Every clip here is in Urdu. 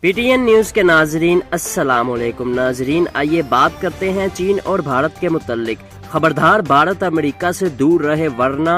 PTN نیوز کے ناظرین السلام علیکم ناظرین، آئیے بات کرتے ہیں چین اور بھارت کے متعلق۔ خبردار بھارت امریکہ سے دور رہے ورنہ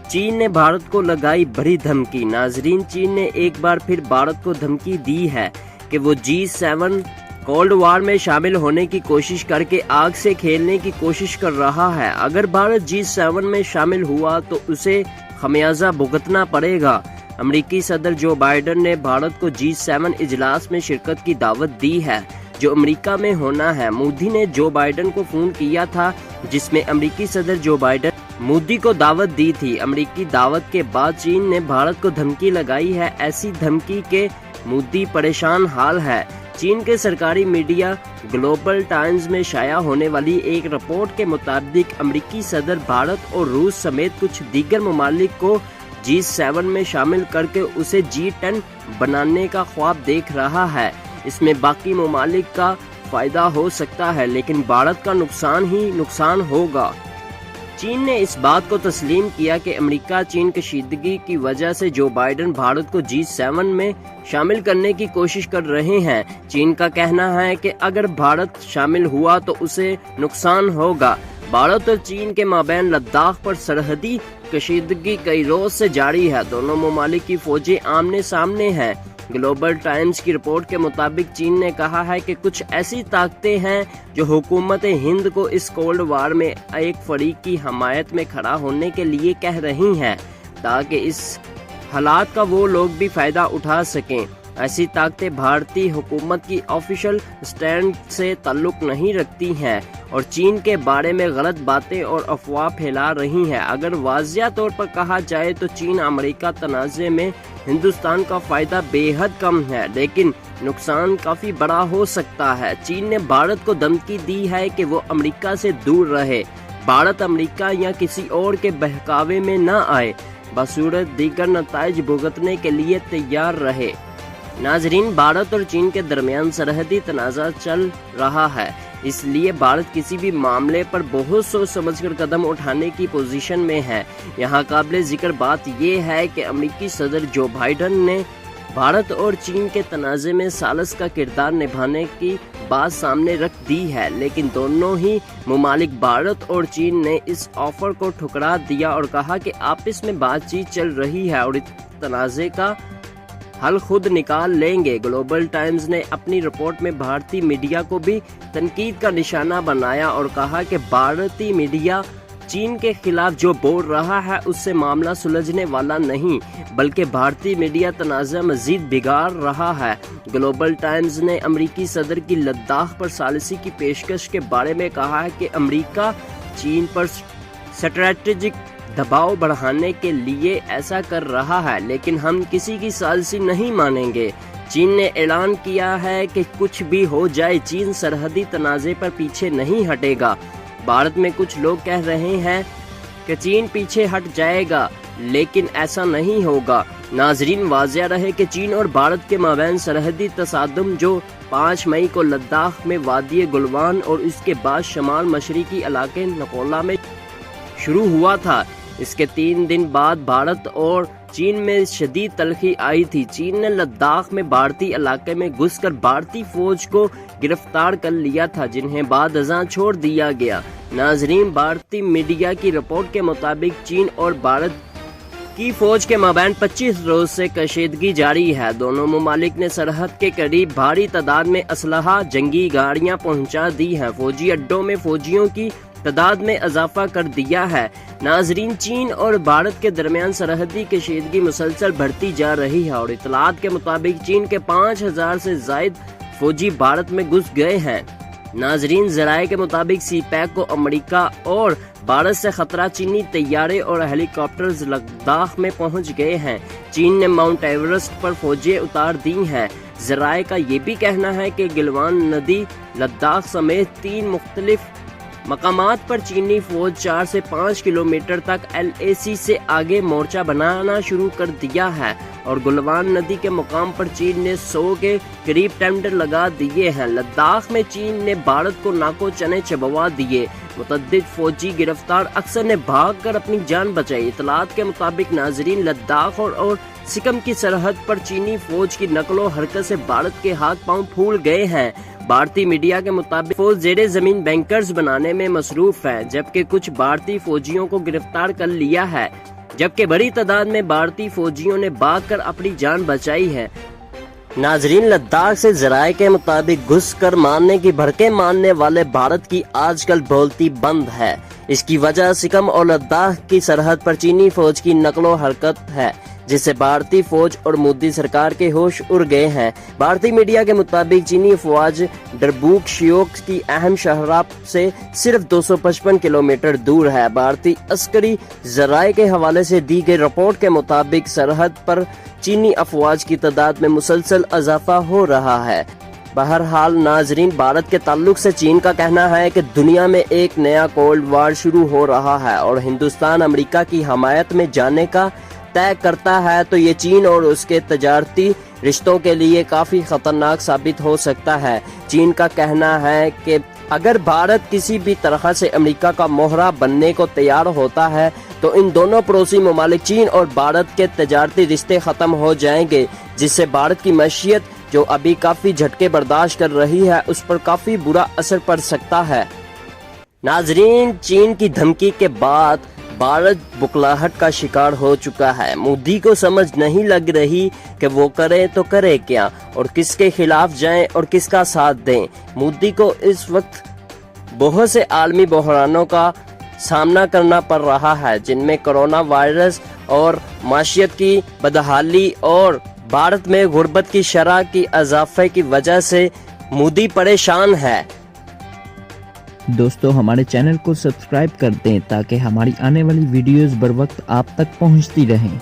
چین نے بھارت کو لگائی بڑی دھمکی۔ ناظرین، چین نے ایک بار پھر بھارت کو دھمکی دی ہے کہ وہ G7 کولڈ وار میں شامل ہونے کی کوشش کر کے آگ سے کھیلنے کی کوشش کر رہا ہے۔ اگر بھارت G7 میں شامل ہوا تو اسے خمیازہ بھگتنا پڑے گا۔ امریکی صدر جو بائیڈن نے بھارت کو G7 اجلاس میں شرکت کی دعوت دی ہے جو امریکہ میں ہونا ہے۔ مودی نے جو بائیڈن کو فون کیا تھا جس میں امریکی صدر جو بائیڈن مودی کو دعوت دی تھی۔ امریکی دعوت کے بعد چین نے بھارت کو دھمکی لگائی ہے، ایسی دھمکی کہ مودی پریشان حال ہے۔ چین کے سرکاری میڈیا گلوبل ٹائمز میں شائع ہونے والی ایک رپورٹ کے مطابق امریکی صدر بھارت اور روس سمیت کچھ دیگر ممالک کو G7 میں شامل کر کے اسے G10 بنانے کا خواب دیکھ رہا ہے۔ اس میں باقی ممالک کا فائدہ ہو سکتا ہے لیکن بھارت کا نقصان ہی نقصان ہوگا۔ چین نے اس بات کو تسلیم کیا کہ امریکہ چین کشیدگی کی وجہ سے جو بائیڈن بھارت کو G7 میں شامل کرنے کی کوشش کر رہے ہیں۔ چین کا کہنا ہے کہ اگر بھارت شامل ہوا تو اسے نقصان ہوگا۔ بھارت اور چین کے مابین لداخ پر سرحدی کشیدگی کئی روز سے جاری ہے۔ دونوں ممالک کی فوجیں آمنے سامنے ہیں۔ گلوبل ٹائمز کی رپورٹ کے مطابق چین نے کہا ہے کہ کچھ ایسی طاقتیں ہیں جو حکومت ہند کو اس کولڈ وار میں ایک فریق کی حمایت میں کھڑا ہونے کے لیے کہہ رہی ہیں تاکہ اس حالات کا وہ لوگ بھی فائدہ اٹھا سکیں۔ ایسی طاقتیں بھارتی حکومت کی آفیشل سٹینڈ سے تعلق نہیں رکھتی ہیں اور چین کے بارے میں غلط باتیں اور افواہ پھیلا رہی ہیں۔ اگر واضح طور پر کہا جائے تو چین امریکہ تنازع میں ہندوستان کا فائدہ بے حد کم ہے لیکن نقصان کافی بڑا ہو سکتا ہے۔ چین نے بھارت کو دھمکی دی ہے کہ وہ امریکہ سے دور رہے، بھارت امریکہ یا کسی اور کے بہکاوے میں نہ آئے، بصورت دیگر نتائج بھگتنے کے لیے تیار رہے۔ ناظرین، بھارت اور چین کے درمیان سرحدی تنازع چل رہا ہے، اس لیے بھارت کسی بھی معاملے پر بہت سوچ سمجھ کر قدم اٹھانے کی پوزیشن میں ہے۔ یہاں قابل ذکر بات یہ ہے کہ امریکی صدر جو بائیڈن نے بھارت اور چین کے تنازع میں ثالث کا کردار نبھانے کی بات سامنے رکھ دی ہے، لیکن دونوں ہی ممالک بھارت اور چین نے اس آفر کو ٹھکرا دیا اور کہا کہ آپس میں بات چیت چل رہی ہے اور اس تنازع کا حل خود نکال لیں گے۔ گلوبل ٹائمز نے اپنی رپورٹ میں بھارتی میڈیا کو بھی تنقید کا نشانہ بنایا اور کہا کہ بھارتی میڈیا چین کے خلاف جو بول رہا ہے اس سے معاملہ سلجھنے والا نہیں بلکہ بھارتی میڈیا تنازع مزید بگاڑ رہا ہے۔ گلوبل ٹائمز نے امریکی صدر کی لداخ پر ثالثی کی پیشکش کے بارے میں کہا ہے کہ امریکہ چین پر اسٹریٹجک دباؤ بڑھانے کے لیے ایسا کر رہا ہے لیکن ہم کسی کی ثالثی نہیں مانیں گے۔ چین نے اعلان کیا ہے کہ کچھ بھی ہو جائے چین سرحدی تنازع پر پیچھے نہیں ہٹے گا۔ بھارت میں کچھ لوگ کہہ رہے ہیں کہ چین پیچھے ہٹ جائے گا لیکن ایسا نہیں ہوگا۔ ناظرین، واضح رہے کہ چین اور بھارت کے مابین سرحدی تصادم جو 5 مئی کو لداخ میں وادی گلوان اور اس کے بعد شمال مشرقی علاقے نکولا میں شروع ہوا تھا، اس کے 3 دن بعد بھارت اور چین میں شدید تلخی آئی تھی۔ چین نے لداخ میں بھارتی علاقے میں گھس کر بھارتی فوج کو گرفتار کر لیا تھا جنہیں بعد ازاں چھوڑ دیا گیا۔ ناظرین، بھارتی میڈیا کی رپورٹ کے مطابق چین اور بھارت کی فوج کے مابین 25 روز سے کشیدگی جاری ہے۔ دونوں ممالک نے سرحد کے قریب بھاری تعداد میں اسلحہ، جنگی گاڑیاں پہنچا دی ہیں، فوجی اڈوں میں فوجیوں کی تعداد میں اضافہ کر دیا ہے۔ ناظرین، چین اور بھارت کے درمیان سرحدی کشیدگی مسلسل بڑھتی جا رہی ہے اور اطلاعات کے مطابق چین کے 5000 سے زائد فوجی بھارت میں گھس گئے ہیں۔ ناظرین، ذرائع کے مطابق سی پیک کو امریکہ اور بھارت سے خطرہ چینی طیارے اور ہیلی کاپٹرز لداخ میں پہنچ گئے ہیں۔ چین نے ماؤنٹ ایورسٹ پر فوجیں اتار دی ہیں۔ ذرائع کا یہ بھی کہنا ہے کہ گلوان ندی، لداخ سمیت 3 مختلف مقامات پر چینی فوج 4 سے 5 کلومیٹر تک LAC سے آگے مورچہ بنانا شروع کر دیا ہے اور گلوان ندی کے مقام پر چین نے 100 کے قریب ٹینڈر لگا دیے ہیں۔ لداخ میں چین نے بھارت کو ناکو چنے چبوا دیے۔ متعدد فوجی گرفتار اکثر نے بھاگ کر اپنی جان بچائی۔ اطلاعات کے مطابق ناظرین، لداخ اور سکم کی سرحد پر چینی فوج کی نقل و حرکت سے بھارت کے ہاتھ پاؤں پھول گئے ہیں۔ بھارتی میڈیا کے مطابق فوج زیر زمین بنکرز بنانے میں مصروف ہے، جبکہ کچھ بھارتی فوجیوں کو گرفتار کر لیا ہے، جبکہ بڑی تعداد میں بھارتی فوجیوں نے بھاگ کر اپنی جان بچائی ہے۔ ناظرین، لداخ سے ذرائع کے مطابق گھس کر مارنے کی بھڑکیں مارنے والے بھارت کی آج کل بولتی بند ہے۔ اس کی وجہ سکم اور لداخ کی سرحد پر چینی فوج کی نقل و حرکت ہے، جس سے بھارتی فوج اور مودی سرکار کے ہوش اڑ گئے ہیں۔ بھارتی میڈیا کے مطابق چینی فوج ڈربوک شیوک کی اہم شاہراہ سے صرف 255 کلومیٹر دور ہے۔ بھارتی عسکری ذرائع کے حوالے سے دی گئی رپورٹ کے مطابق سرحد پر چینی افواج کی تعداد میں مسلسل اضافہ ہو رہا ہے۔ بہرحال ناظرین، بھارت کے تعلق سے چین کا کہنا ہے کہ دنیا میں ایک نیا کولڈ وار شروع ہو رہا ہے اور ہندوستان امریکہ کی حمایت میں جانے کا طے کرتا ہے تو یہ چین اور اس کے تجارتی رشتوں کے لیے کافی خطرناک ثابت ہو سکتا ہے۔ چین کا کہنا ہے کہ اگر بھارت کسی بھی طرح سے امریکہ کا مہرہ بننے کو تیار ہوتا ہے تو ان دونوں پڑوسی ممالک چین اور بھارت کے تجارتی رشتے ختم ہو جائیں گے، جس سے بھارت کی معیشت جو ابھی کافی جھٹکے برداشت کر رہی ہے اس پر کافی برا اثر پڑ سکتا ہے۔ ناظرین، چین کی دھمکی کے بعد بھارت بکلاہٹ کا شکار ہو چکا ہے۔ مودی کو سمجھ نہیں لگ رہی کہ وہ کرے تو کرے کیا اور کس کے خلاف جائیں اور کس کا ساتھ دیں۔ مودی کو اس وقت بہت سے عالمی بحرانوں کا سامنا کرنا پڑ رہا ہے، جن میں کرونا وائرس اور معیشت کی بدحالی اور بھارت میں غربت کی شرح کی اضافے کی وجہ سے مودی پریشان ہے۔ دوستو، ہمارے چینل کو سبسکرائب کر دیں تاکہ ہماری آنے والی ویڈیوز بر وقت آپ تک پہنچتی رہیں۔